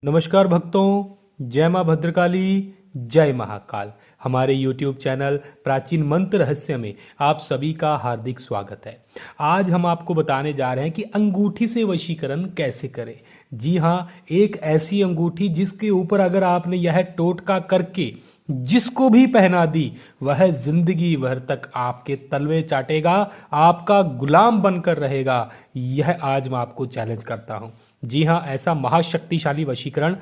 नमस्कार भक्तों, जय मां भद्रकाली, जय महाकाल। हमारे YouTube चैनल प्राचीन मंत्र रहस्य में आप सभी का हार्दिक स्वागत है। आज हम आपको बताने जा रहे हैं कि अंगूठी से वशीकरण कैसे करें। जी हाँ, एक ऐसी अंगूठी जिसके ऊपर अगर आपने यह टोटका करके जिसको भी पहना दी, वह जिंदगी भर तक आपके तलवे चाटेगा, आपका गुलाम बनकर रहेगा। यह आज मैं आपको चैलेंज करता हूं। जी हाँ, ऐसा महाशक्तिशाली वशीकरण,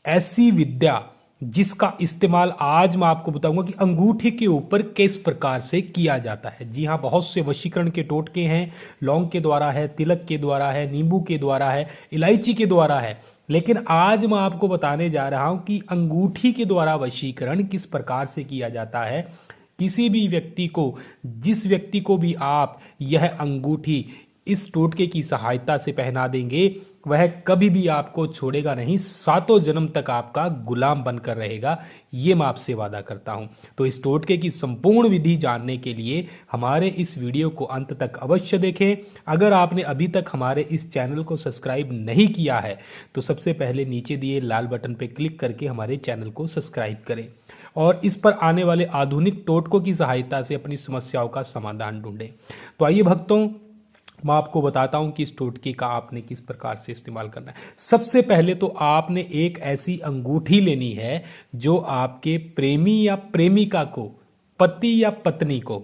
ऐसी विद्या जिसका इस्तेमाल आज मैं आपको बताऊंगा कि अंगूठे के ऊपर किस प्रकार से किया जाता है। जी हाँ, बहुत से वशीकरण के टोटके हैं। लौंग के द्वारा है, तिलक के द्वारा है, नींबू के द्वारा है, इलायची के द्वारा है, लेकिन आज मैं आपको बताने जा रहा हूं कि अंगूठी के द्वारा वशीकरण किस प्रकार से किया जाता है। किसी भी व्यक्ति को, जिस व्यक्ति को भी आप यह अंगूठी इस टोटके की सहायता से पहना देंगे, वह कभी भी आपको छोड़ेगा नहीं, सातों जन्म तक आपका गुलाम बनकर रहेगा। ये मैं आपसे वादा करता हूं। तो इस टोटके की संपूर्ण विधि जानने के लिए हमारे इस वीडियो को अंत तक अवश्य देखें। अगर आपने अभी तक हमारे इस चैनल को सब्सक्राइब नहीं किया है तो सबसे पहले नीचे दिए लाल बटन पर क्लिक करके हमारे चैनल को सब्सक्राइब करें और इस पर आने वाले आधुनिक टोटकों की सहायता से अपनी समस्याओं का समाधान ढूंढें। तो आइए भक्तों, मैं आपको बताता हूं कि इस टोटके का आपने किस प्रकार से इस्तेमाल करना है। सबसे पहले तो आपने एक ऐसी अंगूठी लेनी है जो आपके प्रेमी या प्रेमिका को, पति या पत्नी को,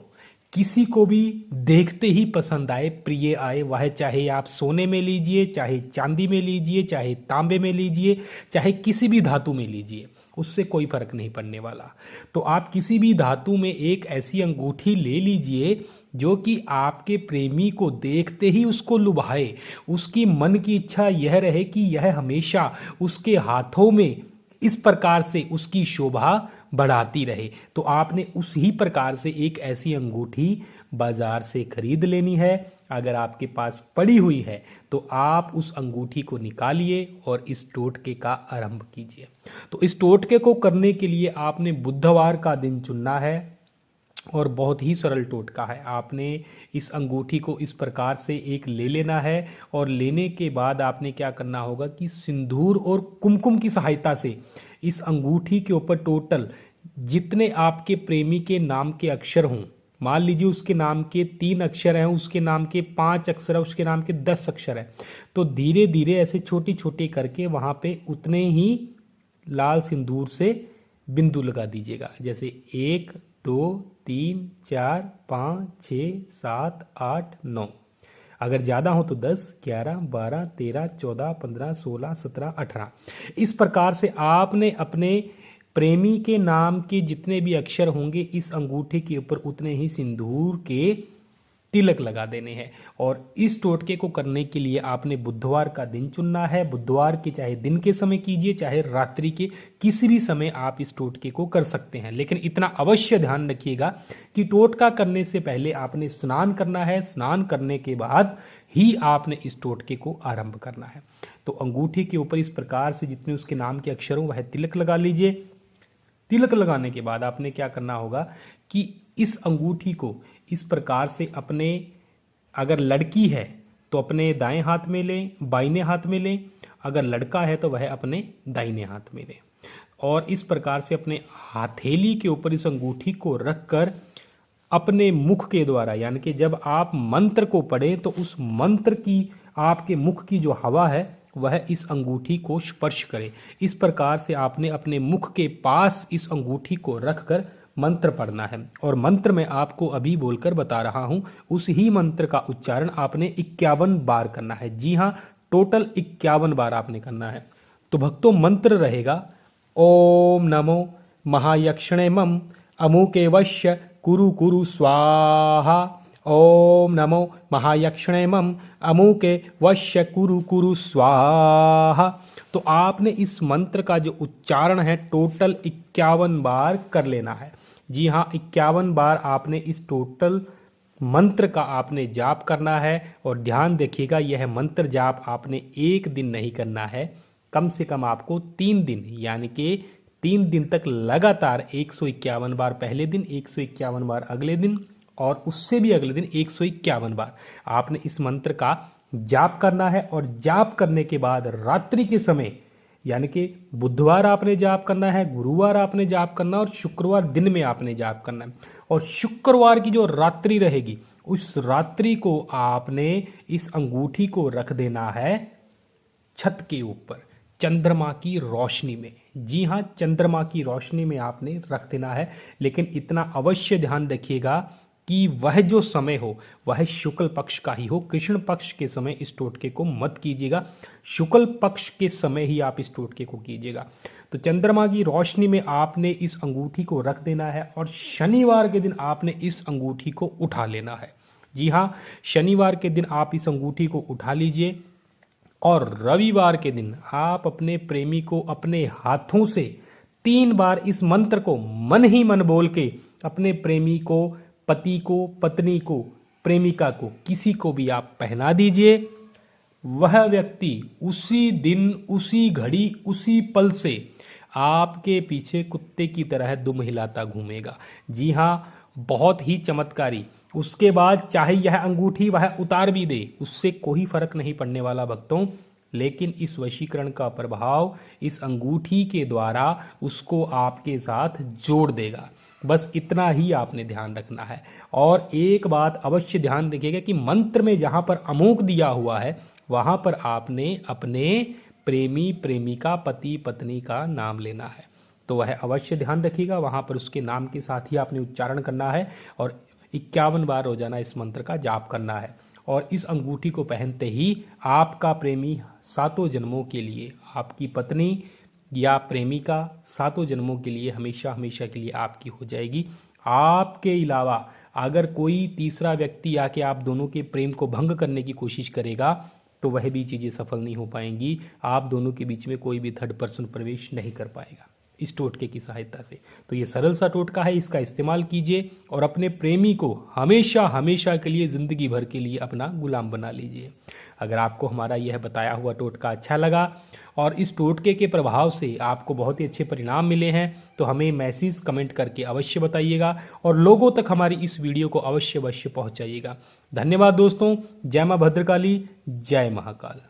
किसी को भी देखते ही पसंद आए, प्रिय आए। वह चाहे आप सोने में लीजिए, चाहे चांदी में लीजिए, चाहे तांबे में लीजिए, चाहे किसी भी धातु में लीजिए, उससे कोई फर्क नहीं पड़ने वाला। तो आप किसी भी धातु में एक ऐसी अंगूठी ले लीजिए जो कि आपके प्रेमी को देखते ही उसको लुभाए, उसकी मन की इच्छा यह रहे कि यह हमेशा उसके हाथों में इस प्रकार से उसकी शोभा बढ़ाती रहे। तो आपने उसी प्रकार से एक ऐसी अंगूठी बाजार से खरीद लेनी है। अगर आपके पास पड़ी हुई है तो आप उस अंगूठी को निकालिए और इस टोटके का आरंभ कीजिए। तो इस टोटके को करने के लिए आपने बुधवार का दिन चुनना है और बहुत ही सरल टोटका है। आपने इस अंगूठी को इस प्रकार से एक ले लेना है और लेने के बाद आपने क्या करना होगा कि सिंदूर और कुमकुम की सहायता से इस अंगूठी के ऊपर टोटल जितने आपके प्रेमी के नाम के अक्षर हों, मान लीजिए उसके नाम के 3 अक्षर हैं, उसके नाम के 5 अक्षर है, उसके नाम के 10 अक्षर है, तो धीरे धीरे ऐसे छोटी छोटी करके वहां पे उतने ही लाल सिंदूर से बिंदु लगा दीजिएगा। जैसे 1 2 3 4 5 6 7 8 9, अगर ज़्यादा हो तो 10 11 12 13 14 15 16 17 18। इस प्रकार से आपने अपने प्रेमी के नाम के जितने भी अक्षर होंगे इस अंगूठे के ऊपर उतने ही सिंदूर के तिलक लगा देने हैं। और इस टोटके को करने के लिए आपने बुधवार का दिन चुनना है। बुधवार के चाहे दिन के समय कीजिए, चाहे रात्रि के किसी भी समय आप इस टोटके को कर सकते हैं। लेकिन इतना अवश्य ध्यान रखिएगा कि टोटका करने से पहले आपने स्नान करना है। स्नान करने के बाद ही आपने इस टोटके को आरंभ करना है। तो अंगूठी के ऊपर इस प्रकार से जितने उसके नाम के अक्षर हों वह तिलक लगा लीजिए। तिलक लगाने के बाद आपने क्या करना होगा कि इस अंगूठी को इस प्रकार से अपने, अगर लड़की है तो अपने दाएं हाथ में लें, बाइने हाथ में लें, अगर लड़का है तो वह अपने दाहिने हाथ में लें और इस प्रकार से अपने हथेली के ऊपर इस अंगूठी को रखकर अपने मुख के द्वारा, यानी कि जब आप मंत्र को पढ़ें तो उस मंत्र की, आपके मुख की जो हवा है वह इस अंगूठी को स्पर्श करे। इस प्रकार से आपने अपने मुख के पास इस अंगूठी को रखकर मंत्र पढ़ना है और मंत्र मैं आपको अभी बोलकर बता रहा हूं, उस ही मंत्र का उच्चारण आपने 51 बार करना है। जी हां, टोटल 51 बार आपने करना है। तो भक्तों, मंत्र रहेगा ओम नमो महायक्षणे मम अमुके वश्य कुरु कुरु स्वाहा। ओम नमो महायक्षणे मम अमुके वश्य कुरु कुरु स्वाहा। तो आपने इस मंत्र का जो उच्चारण है टोटल 51 बार कर लेना है। जी हाँ, 51 बार आपने इस टोटल मंत्र का आपने जाप करना है। और ध्यान देखिएगा, यह मंत्र जाप आपने एक दिन नहीं करना है, कम से कम आपको 3 दिन, यानी कि 3 दिन तक लगातार 151 बार पहले दिन, 151 बार अगले दिन और उससे भी अगले दिन 151 बार आपने इस मंत्र का जाप करना है। और जाप करने के बाद रात्रि के समय यानी कि बुधवार आपने जाप करना है, गुरुवार आपने जाप करना है और शुक्रवार दिन में आपने जाप करना है। और शुक्रवार की जो रात्रि रहेगी उस रात्रि को आपने इस अंगूठी को रख देना है छत के ऊपर चंद्रमा की रोशनी में। जी हाँ, चंद्रमा की रोशनी में आपने रख देना है। लेकिन इतना अवश्य ध्यान रखिएगा कि वह जो समय हो वह शुक्ल पक्ष का ही हो। कृष्ण पक्ष के समय इस टोटके को मत कीजिएगा, शुक्ल पक्ष के समय ही आप इस टोटके को कीजिएगा। तो चंद्रमा की रोशनी में आपने इस अंगूठी को रख देना है और शनिवार के दिन आपने इस अंगूठी को उठा लेना है। जी हाँ, शनिवार के दिन आप इस अंगूठी को उठा लीजिए और रविवार के दिन आप अपने प्रेमी को अपने हाथों से 3 बार इस मंत्र को मन ही मन बोल के अपने प्रेमी को, पति को, पत्नी को, प्रेमिका को, किसी को भी आप पहना दीजिए। वह व्यक्ति उसी दिन, उसी घड़ी, उसी पल से आपके पीछे कुत्ते की तरह दुम हिलाता घूमेगा। जी हाँ, बहुत ही चमत्कारी। उसके बाद चाहे यह अंगूठी वह उतार भी दे, उससे कोई फर्क नहीं पड़ने वाला भक्तों। लेकिन इस वशीकरण का प्रभाव इस अंगूठी के द्वारा उसको आपके साथ जोड़ देगा। बस इतना ही आपने ध्यान रखना है। और एक बात अवश्य ध्यान रखिएगा कि मंत्र में जहां पर अमोघ दिया हुआ है वहां पर आपने अपने प्रेमी, प्रेमिका, पति, पत्नी का नाम लेना है। तो वह अवश्य ध्यान रखिएगा, वहां पर उसके नाम के साथ ही आपने उच्चारण करना है और 51 बार रोजाना इस मंत्र का जाप करना है। और इस अंगूठी को पहनते ही आपका प्रेमी 7 जन्मों के लिए, आपकी पत्नी या प्रेमिका 7 जन्मों के लिए, हमेशा हमेशा के लिए आपकी हो जाएगी। आपके अलावा अगर कोई तीसरा व्यक्ति आके आप दोनों के प्रेम को भंग करने की कोशिश करेगा तो वह भी चीज़ें सफल नहीं हो पाएंगी। आप दोनों के बीच में कोई भी थर्ड पर्सन प्रवेश नहीं कर पाएगा इस टोटके की सहायता से। तो ये सरल सा टोटका है, इसका इस्तेमाल कीजिए और अपने प्रेमी को हमेशा हमेशा के लिए, जिंदगी भर के लिए अपना गुलाम बना लीजिए। अगर आपको हमारा यह बताया हुआ टोटका अच्छा लगा और इस टोटके के प्रभाव से आपको बहुत ही अच्छे परिणाम मिले हैं तो हमें मैसेज कमेंट करके अवश्य बताइएगा और लोगों तक हमारी इस वीडियो को अवश्य अवश्य पहुंचाइएगा। धन्यवाद दोस्तों। जय मां भद्रकाली, जय महाकाल।